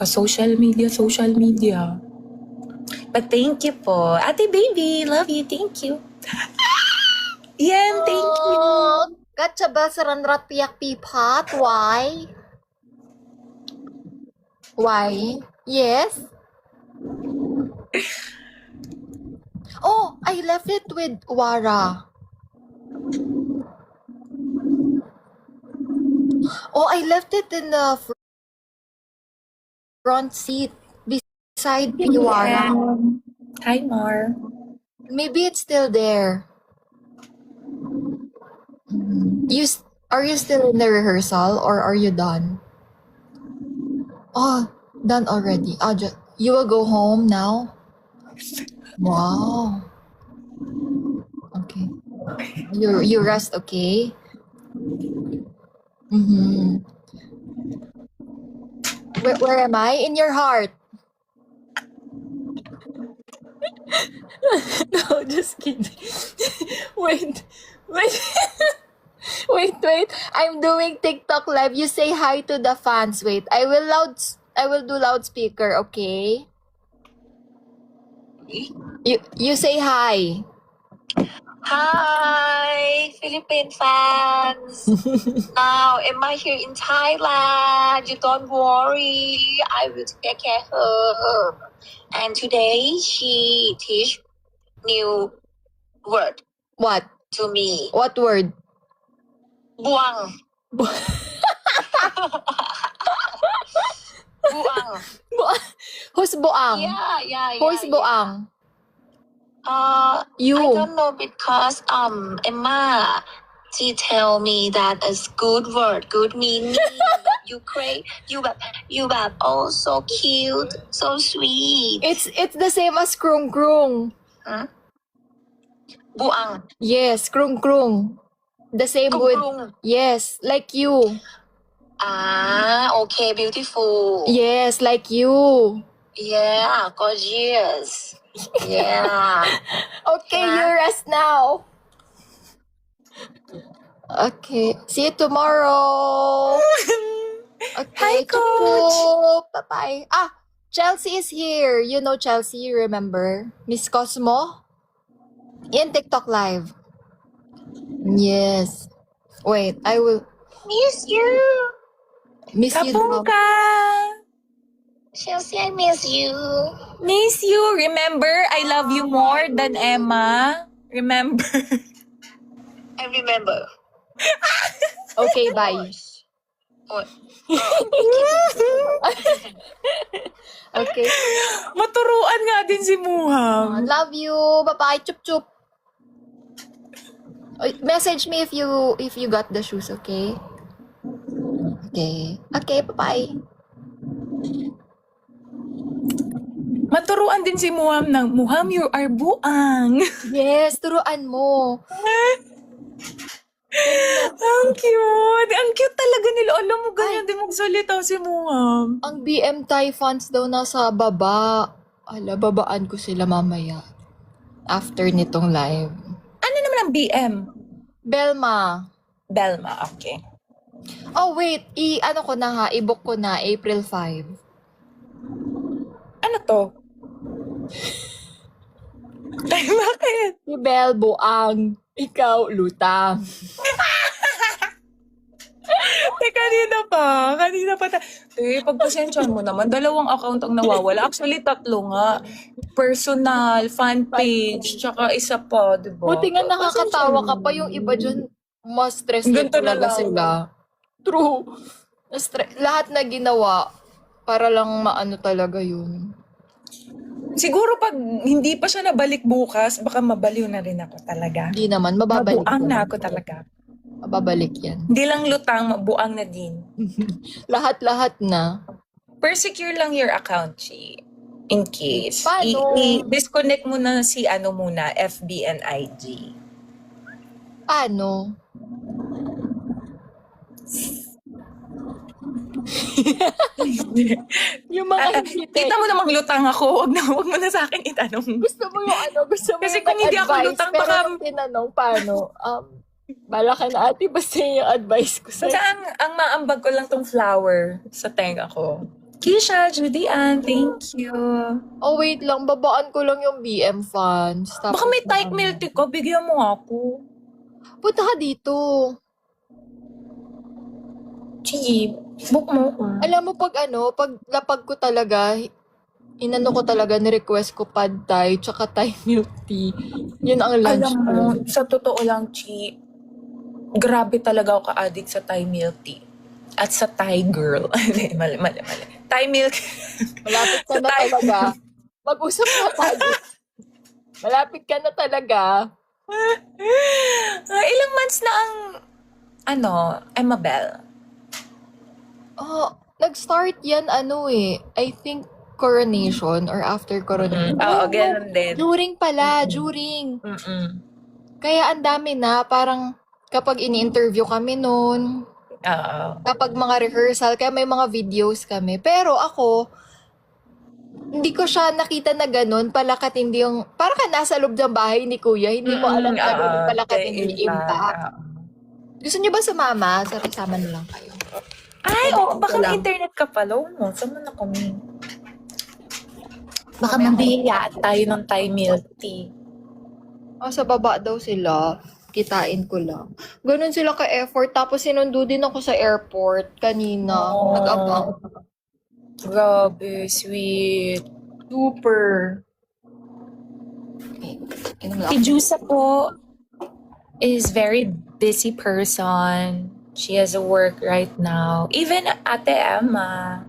Social media. But thank you po. Ate baby, love you, thank you. Yan, thank you. Gatchaba saranrat piyak pipat. Why? Why? Yes? Oh, I left it with Wara. Oh, I left it in the front seat beside Piwara. Hi, Mar. Maybe it's still there. Are you still in the rehearsal or are you done? Oh, done already. You will go home now? Wow. Okay. You rest, okay? Mm-hmm. Where am I? In your heart. No, just kidding. Wait. Wait. I'm doing TikTok live. You say hi to the fans. Wait. I will do loudspeaker, okay? You say hi. Hi, Philippine fans. Now, Emma here in Thailand. You don't worry. I will take care of her. And today, she teach new word What? to me. What word? Buang. Buang. Who's Boang? Yeah. Who's Boang? You. I don't know because Emma, she tell me that it's good word, good meaning. You great, you oh so cute, so sweet. It's the same as krung krung. Huh? Buang. Yes, krung krung. The same Krung with krung. yes, like you. Okay, beautiful. Yes, like you. Yeah, gorgeous. Yeah. Okay, you rest now. Okay, see you tomorrow. Okay, Hi, Coach. Bye-bye. Chelsea is here. You know Chelsea, you remember? Miss Cosmo? In TikTok Live. Yes. Wait, I will Miss you. miss you. Kapungka. Chelsea, I miss you. Miss you. Remember, I love you more than Emma. Remember. I remember. Okay, bye. What? Okay. Maturuan nga din si Muham. Love you. Bye-bye. Chup chup. Message me if you got the shoes, okay? Okay, bye-bye. Maturuan din si Muham ng, Muham, you are buang. Yes, turuan mo. Ang cute. Ang cute talaga nila. Alam mo, ganyan din magsalita si Muham. Ang BM Thai fans daw nasa baba. Babaan ko sila mamaya. After nitong live. Ano naman ang BM? Belma. Belma, okay. Oh, wait. I-book ko na April 5. Ano to? Bakit? Si Bel, buang. Ikaw, lutang. Kanina pa. Pagpasensyahan mo naman, 2 account ang nawawala. Actually, 3 nga. Personal, fan page, tsaka isa pa, diba? Buti nga nakakatawa ka pa, yung iba dyan, mas stress na Ganito na talaga lang. sila. True. Lahat na ginawa, para lang maano talaga yun. Siguro pag hindi pa siya nabalik bukas, baka mabaliw na rin ako talaga. Hindi naman, mababalik. Mabuang yan. na ako talaga. Mababalik yan. Hindi lang lutang, mabuang na din. Lahat-lahat na. Per-secure lang your account, Chi. In case. Paano? I-disconnect mo na si muna, FB and IG. Paano? Yung mga Kita mo namang lutang ako. Huwag mo na sa akin itanong. gusto mo Kasi yung kung hindi ako advice, lutang, pero baka- nung tinanong, paano? Bala ka na ate, basta yung advice ko sa'yo. Basta ang maambag ko lang tong flower sa tenga ko. Kisha, Judy Ann, thank you. Oh, wait lang. Babaan ko lang yung BM fans. Baka may type milk tea ka, bigyan mo nga ako. Punta ka dito. Sige, book mo ko. Alam mo, pag lapag ko talaga, inano ko talaga, ni-request ko pad thai, tsaka Thai milk tea. Yun ang lunch Alam ko. mo, sa totoo lang, Chi, grabe talaga ako ka-addict sa Thai milk tea. At sa Thai girl. mali. Thai milk. Malapit ka Sa na Thai- talaga. Mag-usap na tayo. Malapit ka na talaga. Ilang months na ang, Emabel? Oh, nag-start yan, I think coronation or after coronation. Oo, ganun din. During pala, during. Mm-mm. Kaya ang dami na, parang kapag ini-interview kami noon, Oo. kapag mga rehearsal, kaya may mga videos kami. Pero ako, hindi ko siya nakita na ganun, palakatindi yung, parang ka nasa loob ng bahay ni Kuya, hindi mo alam na ganun palakatindi yung impact. Gusto niyo ba sumama? Sama na lang kayo. Ay, baka may lang. internet ka pala. No? Saan mo na kami? Baka mabihiyaan tayo ng Thai milk tea. Sa baba daw sila. Kitain ko lang. Ganun sila ka-effort. Tapos sinundo din ako sa airport kanina. Oh. Nag-abang. Grabe, sweet. Super. Inom lang Si ako. Jusa po is very busy person. She has a work right now. Even Ate Emma.